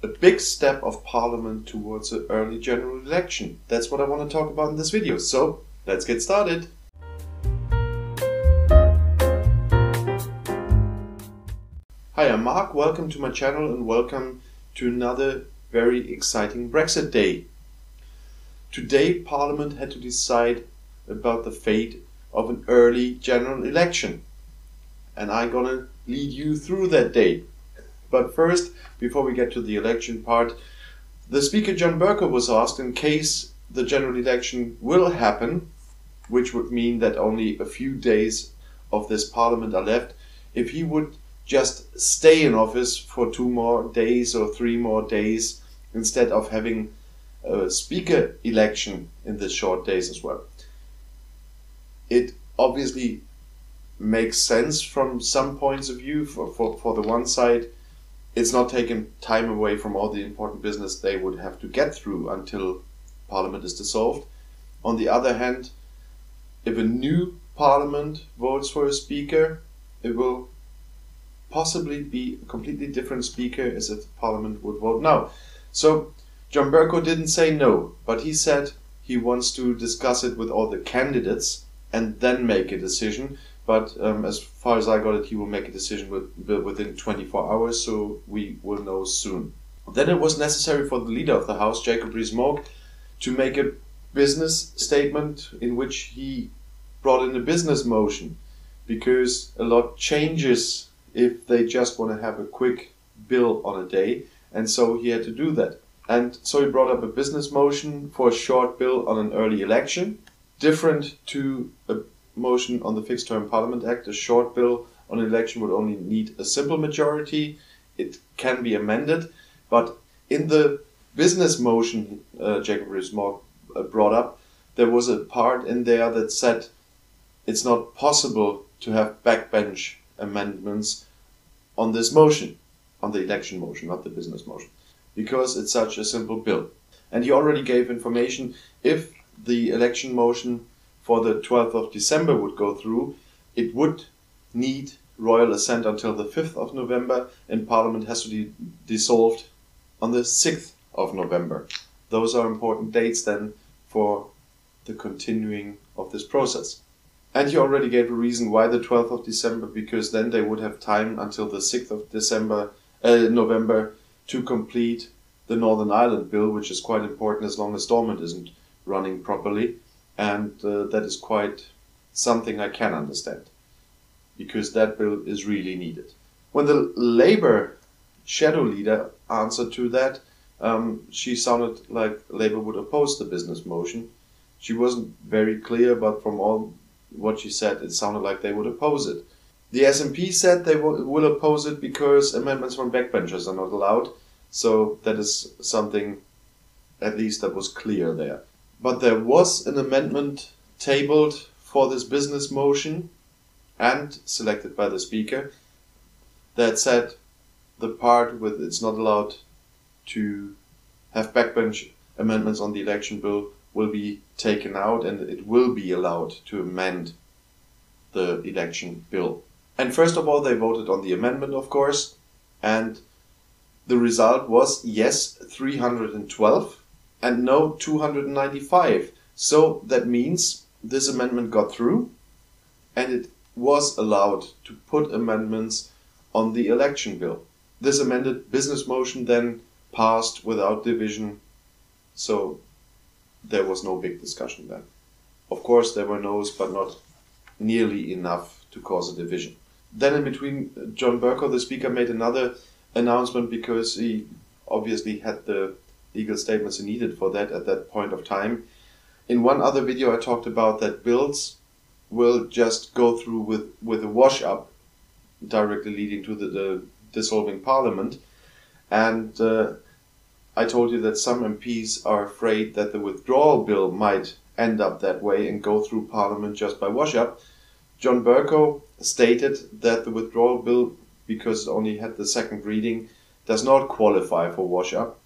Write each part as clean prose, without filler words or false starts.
a big step of Parliament towards an early general election. That's what I want to talk about in this video. So let's get started. Hi, I'm Mark. Welcome to my channel and welcome to another very exciting Brexit day. Today Parliament had to decide about the fate of an early general election. And I'm gonna lead you through that day. But first, before we get to the election part, the Speaker John Bercow was asked, in case the general election will happen, which would mean that only a few days of this Parliament are left, if he would just stay in office for 2 more days or 3 more days instead of having a Speaker election in this short days as well. It obviously makes sense from some points of view. For the one side, it's not taking time away from all the important business they would have to get through until Parliament is dissolved. On the other hand, if a new Parliament votes for a Speaker, it will possibly be a completely different Speaker as if Parliament would vote now. So John Bercow didn't say no, but he said he wants to discuss it with all the candidates and then make a decision. But as far as I got it, he will make a decision within 24 hours, so we will know soon. Then it was necessary for the leader of the House, Jacob Rees-Mogg, to make a business statement in which he brought in a business motion, because a lot changes if they just want to have a quick bill on a day, and so he had to do that. And so he brought up a business motion for a short bill on an early election, different to a motion on the Fixed Term Parliament Act. A short bill on an election would only need a simple majority. It can be amended, but in the business motion Jacob Rees-Mogg brought up, there was a part in there that said it's not possible to have backbench amendments on this motion, on the election motion, not the business motion, because it's such a simple bill. And he already gave information. If the election motion for the 12th of December would go through, it would need royal assent until the 5th of November, and Parliament has to be dissolved on the 6th of November. Those are important dates then for the continuing of this process. And he already gave a reason why the 12th of December, because then they would have time until the 6th of November to complete the Northern Ireland bill, which is quite important as long as Stormont isn't running properly. And that is quite something I can understand, because that bill is really needed. When the Labour shadow leader answered to that, she sounded like Labour would oppose the business motion. She wasn't very clear, but from all what she said, it sounded like they would oppose it. The SNP said they will oppose it because amendments from backbenchers are not allowed. So that is something, at least, that was clear there. But there was an amendment tabled for this business motion and selected by the Speaker that said the part with it's not allowed to have backbench amendments on the election bill will be taken out, and it will be allowed to amend the election bill. And first of all, they voted on the amendment, of course, and the result was yes, 312 and no, 295. So that means this amendment got through, and it was allowed to put amendments on the election bill. This amended business motion then passed without division, so there was no big discussion then. Of course, there were no's, but not nearly enough to cause a division. Then in between, John Bercow, the Speaker, made another announcement, because he obviously had the legal statements he needed for that at that point of time. In one other video, I talked about that bills will just go through with a wash-up, directly leading to the dissolving Parliament. And I told you that some MPs are afraid that the withdrawal bill might end up that way and go through Parliament just by wash-up. John Bercow stated that the withdrawal bill, because it only had the second reading, does not qualify for wash-up.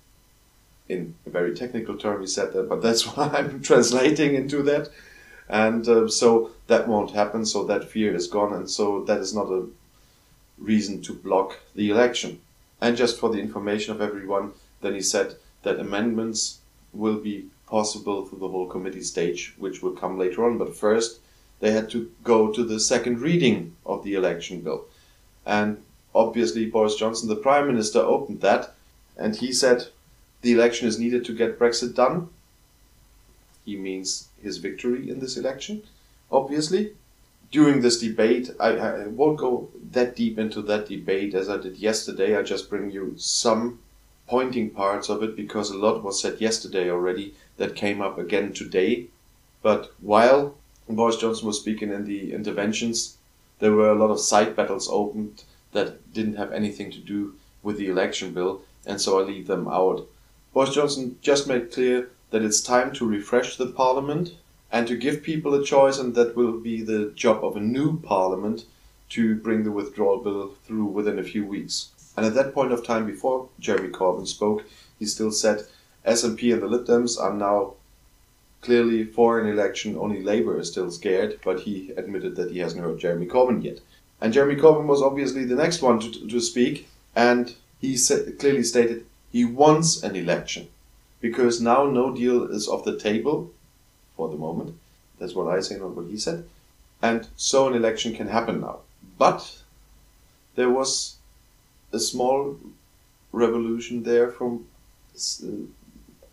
In a very technical term he said that, but that's what I'm translating into that. And so that won't happen, so that fear is gone, and so that is not a reason to block the election. And just for the information of everyone, then he said that amendments will be possible through the whole committee stage, which will come later on. But first, they had to go to the second reading of the election bill. And obviously, Boris Johnson, the Prime Minister, opened that, and he said the election is needed to get Brexit done. He means his victory in this election, obviously. During this debate, I won't go that deep into that debate as I did yesterday. I just bring you some pointing parts of it because a lot was said yesterday already that came up again today. But while Boris Johnson was speaking in the interventions, there were a lot of side battles opened that didn't have anything to do with the election bill, and so I leave them out. Boris Johnson just made clear that it's time to refresh the parliament and to give people a choice, and that will be the job of a new parliament to bring the withdrawal bill through within a few weeks. And at that point of time, before Jeremy Corbyn spoke, he still said SNP and the Lib Dems are now clearly for an election. Only Labour is still scared, but he admitted that he hasn't heard Jeremy Corbyn yet. And Jeremy Corbyn was obviously the next one to speak, and he clearly stated he wants an election, because now no deal is off the table for the moment. That's what I say, not what he said. And so an election can happen now. But there was a small revolution there from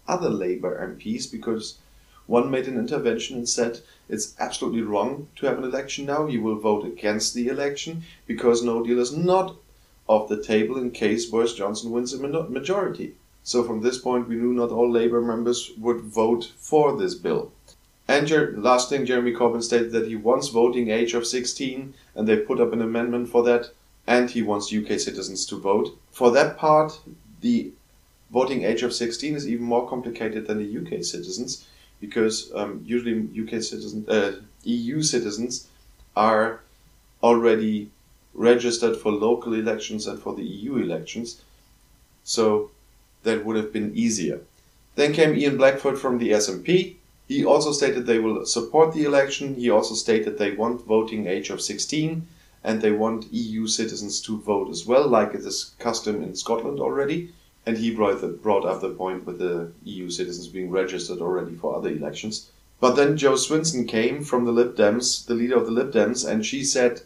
other Labour MPs, because one made an intervention and said it's absolutely wrong to have an election now. You will vote against the election because no deal is not off the table in case Boris Johnson wins a majority. So from this point, we knew not all Labour members would vote for this bill. And last thing, Jeremy Corbyn stated that he wants voting age of 16, and they put up an amendment for that, and he wants UK citizens to vote. For that part, the voting age of 16 is even more complicated than the UK citizens, because usually EU citizens are already registered for local elections and for the EU elections, so that would have been easier. Then came Ian Blackford from the SNP. He also stated they will support the election. He also stated they want voting age of 16, and they want EU citizens to vote as well, like it is custom in Scotland already. And he brought up the point with the EU citizens being registered already for other elections. But then Jo Swinson came from the Lib Dems, the leader of the Lib Dems, and she said,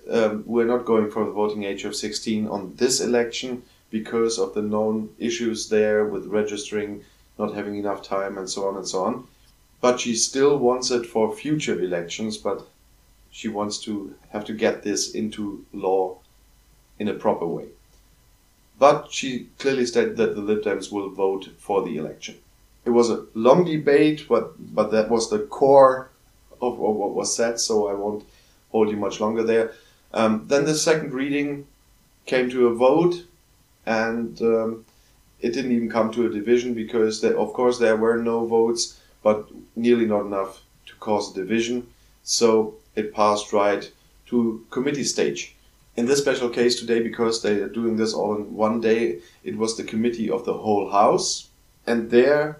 we're not going for the voting age of 16 on this election because of the known issues there with registering, not having enough time, and so on and so on. But she still wants it for future elections, but she wants to have to get this into law in a proper way. But she clearly stated that the Lib Dems will vote for the election. It was a long debate, but that was the core of what was said, so I won't hold you much longer there. Then the second reading came to a vote, and it didn't even come to a division because, of course, there were no votes, but nearly not enough to cause a division. So it passed right to committee stage. In this special case today, because they are doing this all in one day, it was the committee of the whole House, and there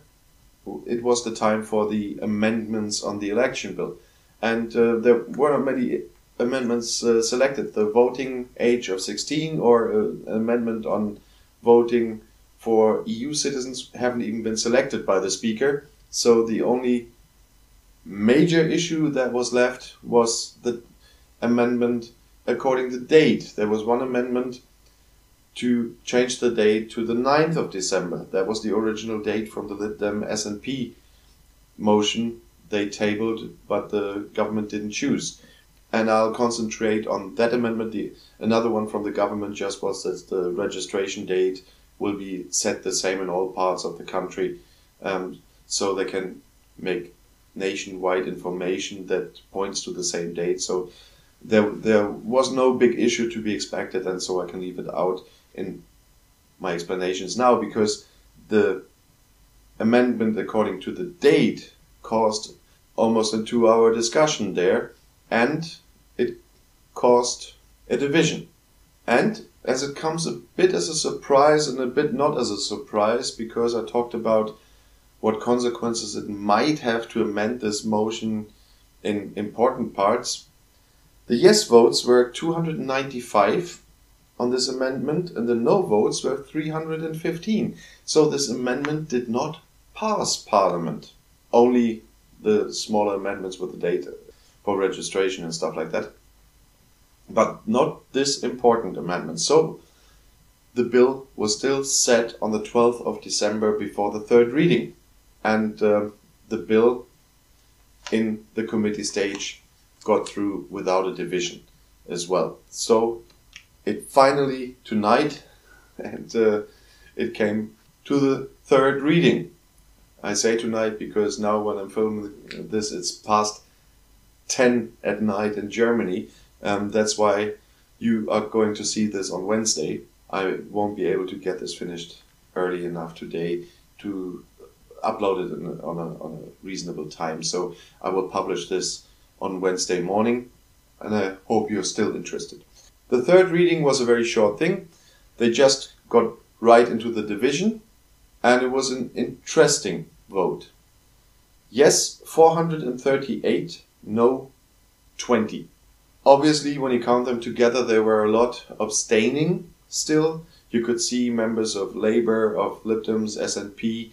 it was the time for the amendments on the election bill. And there were many amendments selected. The voting age of 16 or an amendment on voting for EU citizens haven't even been selected by the Speaker. So the only major issue that was left was the amendment according to date. There was one amendment to change the date to the 9th of December. That was the original date from the Lib Dem SNP motion they tabled, but the government didn't choose. And I'll concentrate on that amendment. Another one from the government just was that the registration date will be set the same in all parts of the country, so they can make nationwide information that points to the same date. So there was no big issue to be expected, and so I can leave it out in my explanations now, because the amendment according to the date caused almost a 2-hour discussion there, and it caused a division. And as it comes a bit as a surprise and a bit not as a surprise, because I talked about what consequences it might have to amend this motion in important parts, the yes votes were 295 on this amendment, and the no votes were 315. So this amendment did not pass Parliament. Only the smaller amendments with the date for registration and stuff like that. But not this important amendment. So the bill was still set on the 12th of December before the third reading. And the bill in the committee stage got through without a division as well. So it finally tonight, and it came to the third reading. I say tonight because now when I'm filming this, it's past 10 at night in Germany. That's why you are going to see this on Wednesday. I won't be able to get this finished early enough today to upload it on a reasonable time. So I will publish this on Wednesday morning, and I hope you're still interested. The third reading was a very short thing. They just got right into the division, and it was an interesting vote. Yes, 438, no, 20. Obviously, when you count them together, there were a lot abstaining still. You could see members of Labour, of Lib Dems, SNP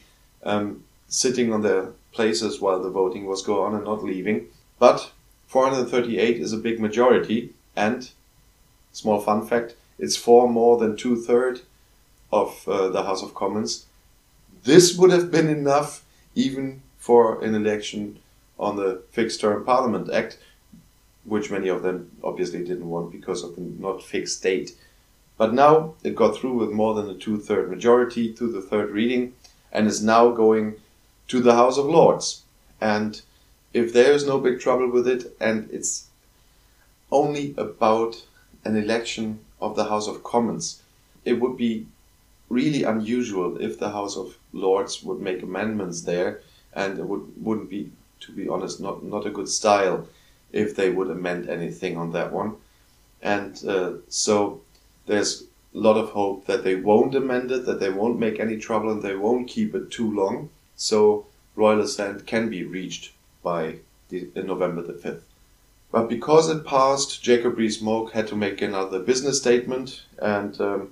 sitting on their places while the voting was going on and not leaving. But 438 is a big majority, and, small fun fact, it's 4 more than 2/3 of the House of Commons. This would have been enough even for an election on the Fixed Term Parliament Act, which many of them obviously didn't want because of the not fixed date. But now it got through with more than a 2/3 majority to the third reading, and is now going to the House of Lords. And if there is no big trouble with it, and it's only about an election of the House of Commons, it would be really unusual if the House of Lords would make amendments there, and it wouldn't be, to be honest, not a good style if they would amend anything on that one. And so there's a lot of hope that they won't amend it, that they won't make any trouble, and they won't keep it too long. So royal assent can be reached by November the 5th. But because it passed, Jacob Rees-Mogg had to make another business statement, and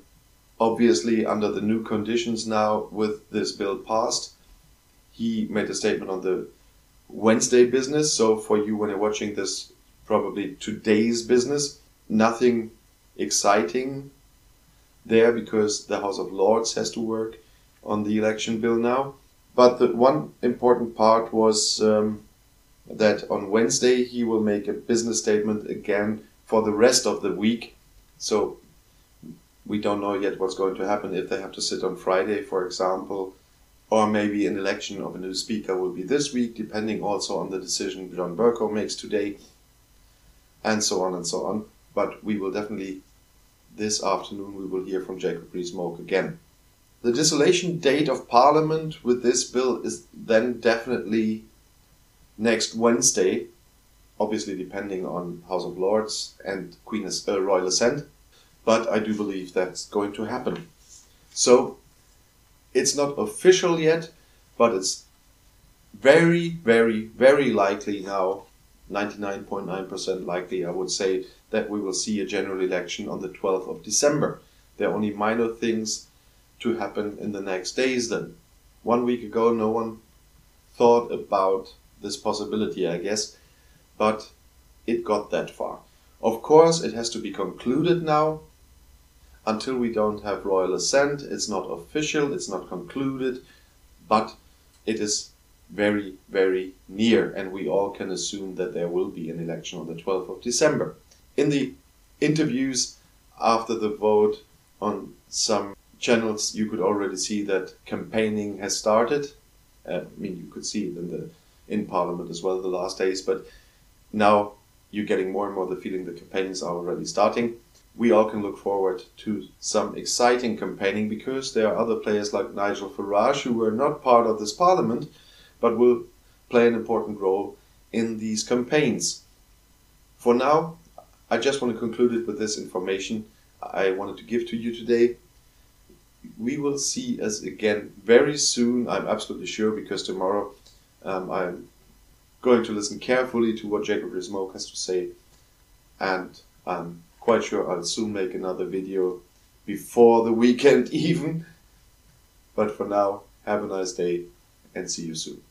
obviously under the new conditions now with this bill passed, he made a statement on the Wednesday business. So for you when you're watching this, probably today's business, nothing exciting there because the House of Lords has to work on the election bill now. But the one important part was that on Wednesday he will make a business statement again for the rest of the week. So we don't know yet what's going to happen, if they have to sit on Friday, for example, or maybe an election of a new speaker will be this week, depending also on the decision John Bercow makes today, and so on and so on. But we will definitely, this afternoon, we will hear from Jacob Rees-Mogg again. The dissolution date of Parliament with this bill is then definitely next Wednesday, obviously depending on House of Lords and royal assent, but I do believe that's going to happen. So it's not official yet, but it's very, very, very likely now, 99.9% likely, I would say, that we will see a general election on the 12th of December. There are only minor things to happen in the next days then. 1 week ago, no one thought about this possibility, I guess, but it got that far. Of course, it has to be concluded now. Until we don't have royal assent, it's not official, it's not concluded, but it is very, very near, and we all can assume that there will be an election on the 12th of December. In the interviews after the vote on some channels, you could already see that campaigning has started. You could see it in Parliament as well the last days, but now you're getting more and more the feeling that campaignings are already starting. We all can look forward to some exciting campaigning because there are other players like Nigel Farage who were not part of this Parliament but will play an important role in these campaigns. For now, I just want to conclude it with this information I wanted to give to you today. We will see us again very soon, I'm absolutely sure, because tomorrow I'm going to listen carefully to what Jacob Rees-Mogg has to say, and I'm quite sure I'll soon make another video before the weekend even. But for now, have a nice day and see you soon.